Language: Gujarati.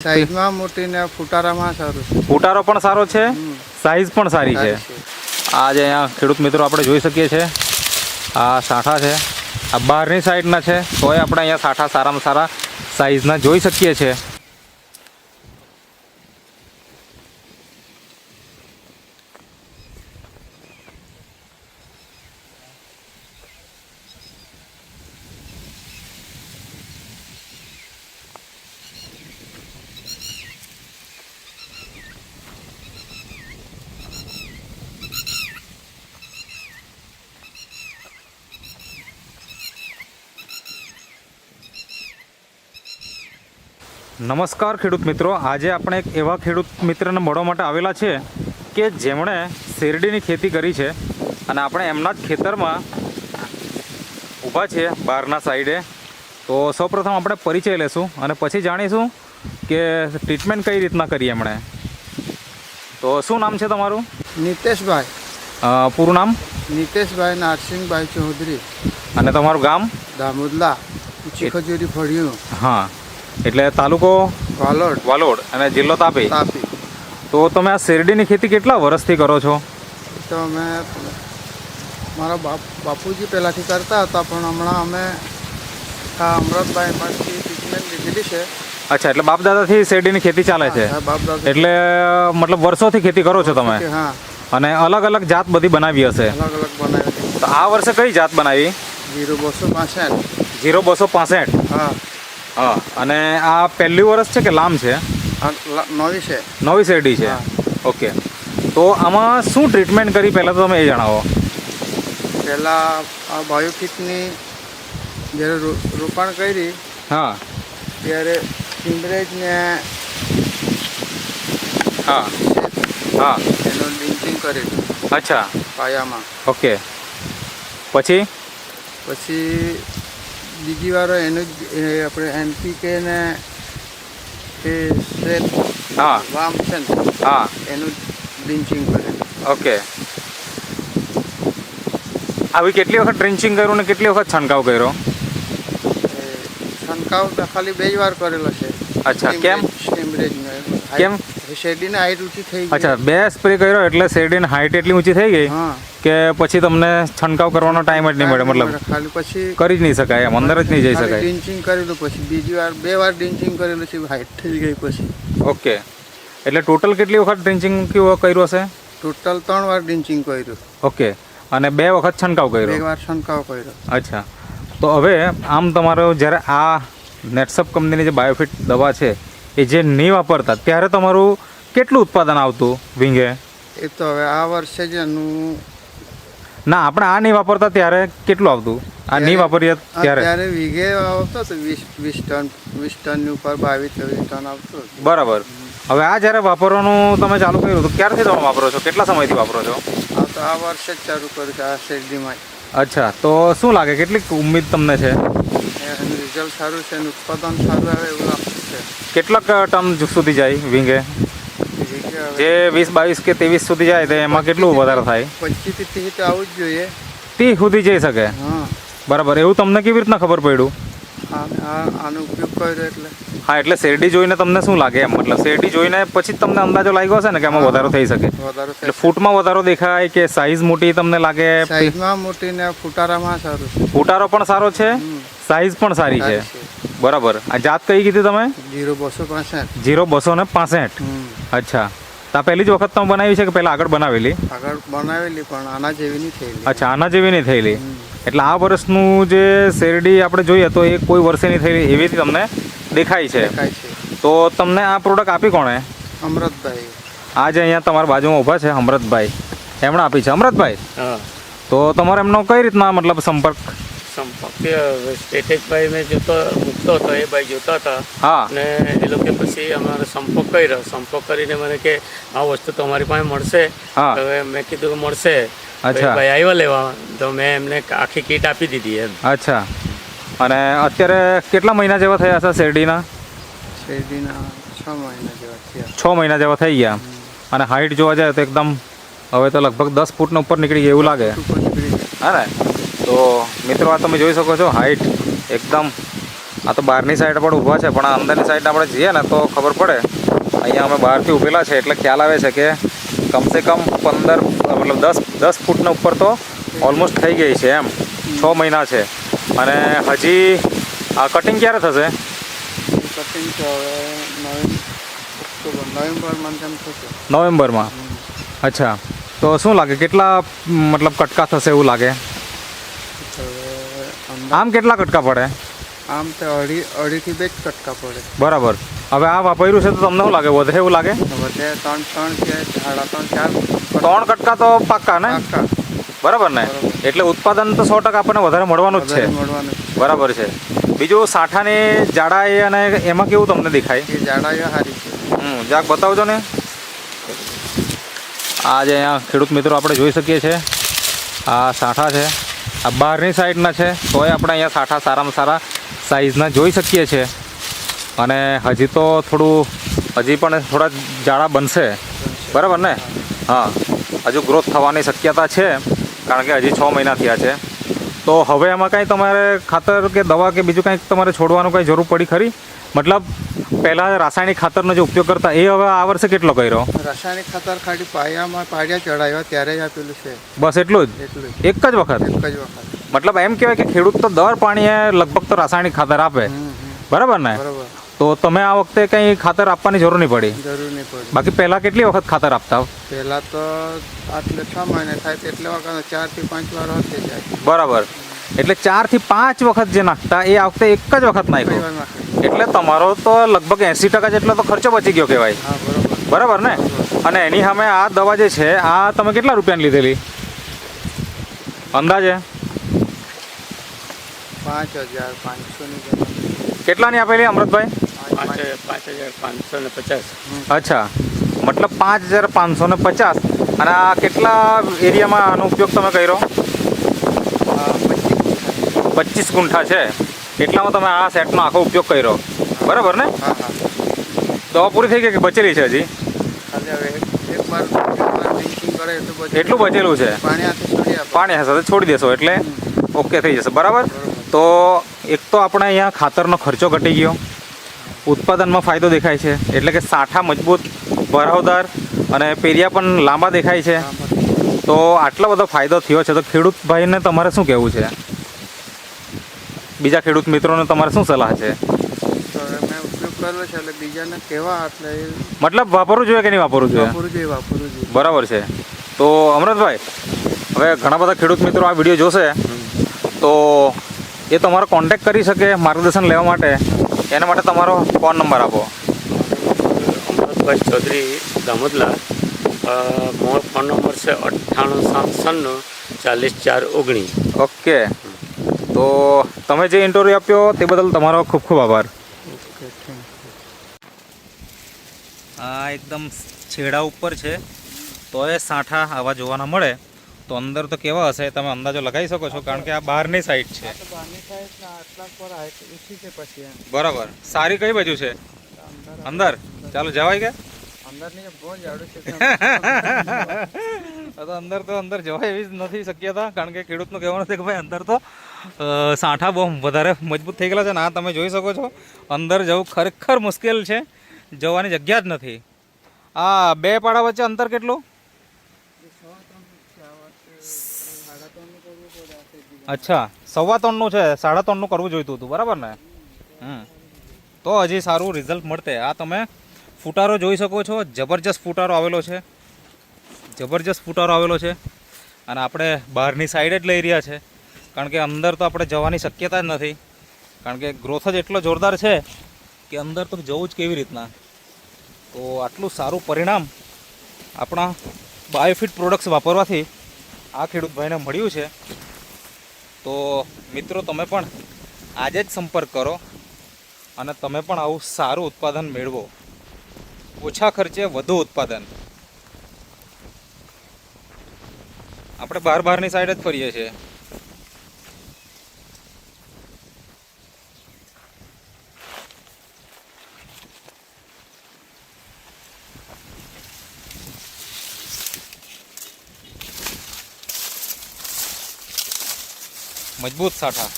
સાઈઝમાં મોટી ને ફુટારામાં સારું છે. ફુટારો પણ સારો છે, સાઈઝ પણ સારી છે. આજે અહીંયા ખેડૂત મિત્રો આપણે જોઈ શકીએ છીએ આ સાઠા છે, આ બહારની સાઈડના છે, તોય આપણે અહીંયા સાઠા સારામાં સારા સાઈઝના જોઈ શકીએ છીએ. નમસ્કાર ખેડૂત મિત્રો, આજે આપણે એક એવા ખેડૂત મિત્રને મળવા માટે આવેલા છે કે જેમણે શેરડીની ખેતી કરી છે અને આપણે એમના જ ખેતરમાં ઊભા છીએ બહારના સાઈડે. તો સૌપ્રથમ આપણે પરિચય લેશું અને પછી જાણીશું કે ટ્રીટમેન્ટ કઈ રીતના કરી એમણે. તો શું નામ છે તમારું? નીતેશભાઈ. પૂરું નામ? નીતેશભાઈ નારસિંહભાઈ ચૌધરી. અને તમારું ગામ? દામોદલા, ઊંચી ખજૂરી ફળિયું. હા, એટલે તાલુકો વાલોડ અને જિલ્લો તાપી. તો તમે આ શેરડીની ખેતી કેટલા વર્ષથી કરો છો? તો અમે મારા બાપુજી પહેલાંથી કરતા હતા, પણ હમણાં અમે આ અમૃતભાઈ માંથી ટ્રીટમેન્ટ લીધેલી છે. અચ્છા, એટલે બાપ દાદાથી શેરડીની ખેતી ચાલે છે? એટલે મતલબ વર્ષોથી ખેતી કરો છો તમે? હા. અને અલગ અલગ જાત બધી બનાવી હશે? અલગ અલગ બનાવી. તો આ વર્ષે કઈ જાત બનાવી? 0265. 0265. હા. હા, અને આ પહેલી વર્ષ છે કે લાંબ છે? નવી છે. નવી શેરડી છે. ઓકે, તો આમાં શું ટ્રીટમેન્ટ કરી પહેલાં તો તમે એ જણાવો. પહેલાં આ બાયોકિટની જ્યારે રોપાણ કરી, હા, ત્યારે સિમરેજને હા હા એનું લિંચિંગ કરેલું. અચ્છા, પાયામાં. ઓકે. પછી બીજી વાર એનું જ આપણે NPK ને એ શ્વેત વામ છે ને, હા, એનું ડ્રિન્ચિંગ કરેલું. ઓકે. આવી કેટલી વખત ડ્રિન્ચિંગ કર્યું ને કેટલી વખત છંટકાવ કર્યો? છંટકાવ ખાલી 2 વાર કરેલો છે. અચ્છા, કેમ? કેમ? શેરડીને હાઈટ ઊંચી થઈ ગઈ. અચ્છા, 2 સ્પ્રે કર્યો એટલે શેરડીની હાઈટ એટલી ઊંચી થઈ ગઈ કે પછી તમને છંટકાવ કરવાનો ટાઈમ જ નહીં મળે. મતલબ ખાલી પછી કરી જ નહીં શકાય, એમ અંદર જ નહીં જઈ શકાય. ડ્રિન્ચિંગ કરેલું, પછી બીજી વાર 2 વાર ડ્રિન્ચિંગ કરેલું છે, હાઈટ થઈ ગઈ પછી. ઓકે, એટલે ટોટલ કેટલી વખત ડ્રિન્ચિંગ કર્યું હશે? ટોટલ 3 વાર ડ્રિન્ચિંગ કર્યું. ઓકે, અને 2 વખત છંટકાવ કર્યો? 2 વાર છંટકાવ કર્યો. અચ્છા, તો હવે આમ તમારો જ્યારે આ નેટસપ કંપનીની જે બાયોફિટ દવા છે એ જે નહીં વાપરતા ત્યારે તમારું કેટલું ઉત્પાદન આવતું વીંગે? એ તો હવે આ વર્ષે જ એનું ના, આપણે આ નહીં વાપરતા ત્યારે કેટલું આવતું? આ નહીં વાપરીએ ત્યારે વીઘે આવતો તો 20 ટનની ઉપર 22-23 ટન આવતો. બરાબર. હવે આ જ્યારે વાપરવાનું તમે ચાલુ કર્યું તો ક્યારથી તમે વાપરો છો? કેટલા સમયથી વાપરો છો? આ તો આ વર્ષે જ ચાલુ કર્યું છે આ શેરડીમાં. અચ્છા, તો શું લાગે કેટલીક ઉમ્મીદ તમને છે? એનું રિઝલ્ટ સારું છે, એનું ઉત્પાદન સારું આવે એવું લાગતું છે. કેટલાક ટન સુધી જાય વીંગે? જે 20-22 કે 23 સુધી જાય તો એમાં કેટલું વધારે થાય? 25 થી 30 તો આવવું જ જોઈએ. 30 સુધી જઈ શકે? હા. બરાબર. એવું તમને કેવી રીતના ખબર પડ્યું? આનો ઉપયોગ કર્યો એટલે. હા, એટલે શેરડી જોઈને તમને શું લાગે એમ? મતલબ શેરડી જોઈને પછી જ તમને અંદાજો લાગ્યો હશે ને કે આમાં વધારો થઈ શકે? એટલે ફૂટમાં વધારો દેખાય કે સાઈઝ મોટી તમને લાગે? સાઈઝમાં મોટી ને ફુટારામાં સારું છે. ફુટારો પણ સારો છે, સાઈઝ પણ સારી છે. બરાબર. આ જાત કઈ કીધી તમે? 0265. 0265. અચ્છા, તો આ પહેલી જ વખત તમે બનાવી છે કે પહેલાં આગળ બનાવેલી? આગળ બનાવેલી, પણ આના જેવી નહીં થયેલી. અચ્છા, આના જેવી નહીં થયેલી. એટલે આ વર્ષનું જે શેરડી આપણે જોઈએ તો એ કોઈ વર્ષે નહીં થયેલી એવી તમને દેખાય છે. તો તમને આ પ્રોડક્ટ આપી કોણે? અમૃતભાઈ. આજે અહીંયા તમારા બાજુમાં ઊભા છે અમૃતભાઈ, એમણે આપી છે. અમૃતભાઈ, તો તમારે એમનો કઈ રીતના મતલબ સંપર્ક? સ્ટેટેજભાઈ મેં મૂકતો હતો, એ ભાઈ જોતા હતા. હા. અને એ લોકો પછી અમારો સંપર્ક કર્યો. સંપર્ક કરીને મને કે આ વસ્તુ તમારી પાસે મળશે? હવે મેં કીધું કે મળશે. અચ્છા, ભાઈ આવ્યા લેવા, તો મેં એમને આખી કીટ આપી દીધી એમ. અચ્છા, અને અત્યારે કેટલા મહિના જેવા થયા હશે શેરડીના? 6 મહિના જેવા થયા. 6 મહિના જેવા થઈ ગયા. અને હાઈટ જોવા જાય તો એકદમ હવે તો લગભગ 10 ફૂટના ઉપર નીકળી ગઈ એવું લાગે. હા ને? તો મિત્રો આ તમે જોઈ શકો છો, હાઈટ એકદમ આ તો બહારની સાઈડ પર ઊભા છે, પણ આ અંદરની સાઈડ આપણે જઈએ ને તો ખબર પડે. અહીંયા અમે બહારથી ઊભેલા છે એટલે ખ્યાલ આવે છે કે કમસે કમ 15 મતલબ 10 ફૂટના ઉપર તો ઓલમોસ્ટ થઈ ગઈ છે એમ. 6 મહિના છે અને હજી આ કટિંગ ક્યારે થશે? કટિંગ તો હવે નવેમ્બરમાં તેમ થશે. નવેમ્બરમાં. અચ્છા, તો શું લાગે કેટલા મતલબ કટકા થશે એવું લાગે? હવે આમ કેટલા કટકા પડે? આમ તો અઢીથી 2 જ કટકા પડે. બરાબર. હવે આ વાપર્યું છે તો તમને શું લાગે, વધે એવું લાગે? વધે 3 કે 3.5 4 3 કટકા તો પાક્કા ને? બરાબર ને? એટલે ઉત્પાદન તો 100% આપણને વધારે મળવાનું જ છે. મળવાનું બરાબર છે. બીજું સાંઠાની જાડાઈ અને એમાં કેવું તમને દેખાય? એ જાડાઈઓ સારી છે. જાક બતાવજો ને. આ જે અહીંયા ખેડૂત મિત્રો આપણે જોઈ શકીએ છીએ, આ સાંઠા છે. આ બહારની સાઈડના છે તોય આપણે અહીંયા સાંઠા સારામાં સારા સાઈઝના જોઈ શકીએ છીએ. અને હજી તો હજી પણ થોડા જાડા બનશે. બરાબર ને? હા, હજુ ગ્રોથ થવાની શક્યતા છે કારણ કે હજી 6 મહિના થયા છે. તો હવે એમાં કાંઈ તમારે ખાતર કે દવા કે બીજું કંઈક તમારે છોડવાનું કંઈ જરૂર પડી ખરી? મતલબ પહેલાં રાસાયણિક ખાતરનો જે ઉપયોગ કરતા એ હવે આ વર્ષે કેટલો કર્યો? રાસાયણિક ખાતર ખાલી પાડિયા ચડાવ્યા ત્યારે જ આપેલું છે. બસ એટલું જ? એટલું એક જ વખત? એક જ વખત. મતલબ એમ કહેવાય કે ખેડૂત તો દર પાણીએ લગભગ તો રાસાયણિક ખાતર આપે. બરાબર ને? બરાબર. તો તમે આ વખતે કંઈ ખાતર આપવાની જરૂર નહીં પડી? જરૂર નહીં પડી. બાકી પહેલાં કેટલી વખત ખાતર આપતા? પહેલાં તો આટલે 6 મહિને થાય એટલે વખત 4 થી 5 વાર થઈ જાય. બરાબર. એટલે 4 થી 5 વખત જે નાખતા એ આ વખતે એક જ વખત નાખ્યો. એટલે તમારો તો લગભગ 80% જેટલો તો ખર્ચો બચી ગયો કહેવાય. હા, બરોબર. બરાબર ને? અને એની સામે આ દવા જે છે આ તમે કેટલા રૂપિયાની લીધેલી અંદાજે? 5,500 કેટલાની આપેલી અમૃતભાઈ? 5,550. અચ્છા, મતલબ 5,550. અને આ કેટલા એરિયામાં આનો ઉપયોગ તમે કર્યો? 25 ગુંઠા છે એટલામાં તમે આ સેટનો આખો ઉપયોગ કર્યો. બરાબર ને? હા હા. દવા પૂરી થઈ ગઈ કે બચેલી છે હજી? ખાલી હવે એક વાર ડ્રિંકિંગ કરે એટલું બચેલું છે. પાણી સાથે છોડી દેશો એટલે ઓકે થઈ જશે. બરાબર. તો એક તો આપણે અહીંયા ખાતરનો ખર્ચો ઘટી ગયો, ઉત્પાદનમાં ફાયદો દેખાય છે એટલે કે સાંઠા મજબૂત, ભરાવદાર અને પેરિયા પણ લાંબા દેખાય છે. તો આટલો બધો ફાયદો થયો છે તો ખેડૂત ભાઈને તમારે શું કહેવું છે? બીજા ખેડૂત મિત્રોને તમારે શું સલાહ છે? મેં ઉપયોગ કર્યો છે એટલે બીજાને કહેવા એટલે મતલબ વાપરવું જોઈએ કે નહીં વાપરવું જોઈએ? વાપરવું જોઈએ. બરાબર છે. તો અમૃતભાઈ, હવે ઘણા બધા ખેડૂત મિત્રો આ વિડીયો જોશે તો એ તમારો કોન્ટેક્ટ કરી શકે માર્ગદર્શન લેવા માટે. એના માટે તમારો ફોન નંબર આપો. અમૃતભાઈ ચૌધરી દામોદલા. મારો ફોન નંબર છે 98 796 40 419. ઓકે. તો તમે જે ઇન્ટરવ્યૂ આપ્યો તે બદલ તમારો ખૂબ ખૂબ આભાર. આ એકદમ છેડા ઉપર છે તો એ સાંઠા આવા જોવાના મળે. તો અંદર તો કેવા હશે તમે અંદાજો લગાવી શકો છો કારણ કે આ બહારની સાઈડ છે. બરાબર. સારી કઈ બાજુ છે? અંદર. ચાલો જવાય કે? અંદર તો અંદર જવાય એવી જ નથી શક્યતા કારણ કે ખેડૂતનું કહેવાનું છે કે ભાઈ અંદર તો સાંઠા બહુ વધારે મજબૂત થઈ ગયેલા છે ને આ તમે જોઈ શકો છો અંદર જવું ખરેખર મુશ્કેલ છે, જવાની જગ્યા જ નથી. આ બે પાડા વચ્ચે અંતર કેટલું? અચ્છા, 3.25 છે. 3.5 કરવું જોઈતું હતું. બરાબર ને? તો હજી સારું રિઝલ્ટ મળતે. આ તમે ફૂટારો જોઈ શકો છો, જબરજસ્ત ફૂટારો આવેલો છે, જબરજસ્ત ફૂટારો આવેલો છે. અને આપણે બહારની સાઈડ જ લઈ રહ્યા છે કારણ કે અંદર તો આપણે જવાની શક્યતા જ નથી કારણ કે ગ્રોથ જ એટલો જોરદાર છે કે અંદર તો જવું જ કેવી રીતના. તો આટલું સારું પરિણામ આપણા બાયોફિટ પ્રોડક્ટ્સ વાપરવાથી આ ખેડૂત ભાઈને મળ્યું છે. તો મિત્રો તમે પણ આજે જ સંપર્ક કરો અને તમે પણ આવું સારું ઉત્પાદન મેળવો, ઓછા ખર્ચે વધુ ઉત્પાદન. આપણે બહારની સાઈડ જ ફરીએ છીએ. મજબૂત સાંઠા.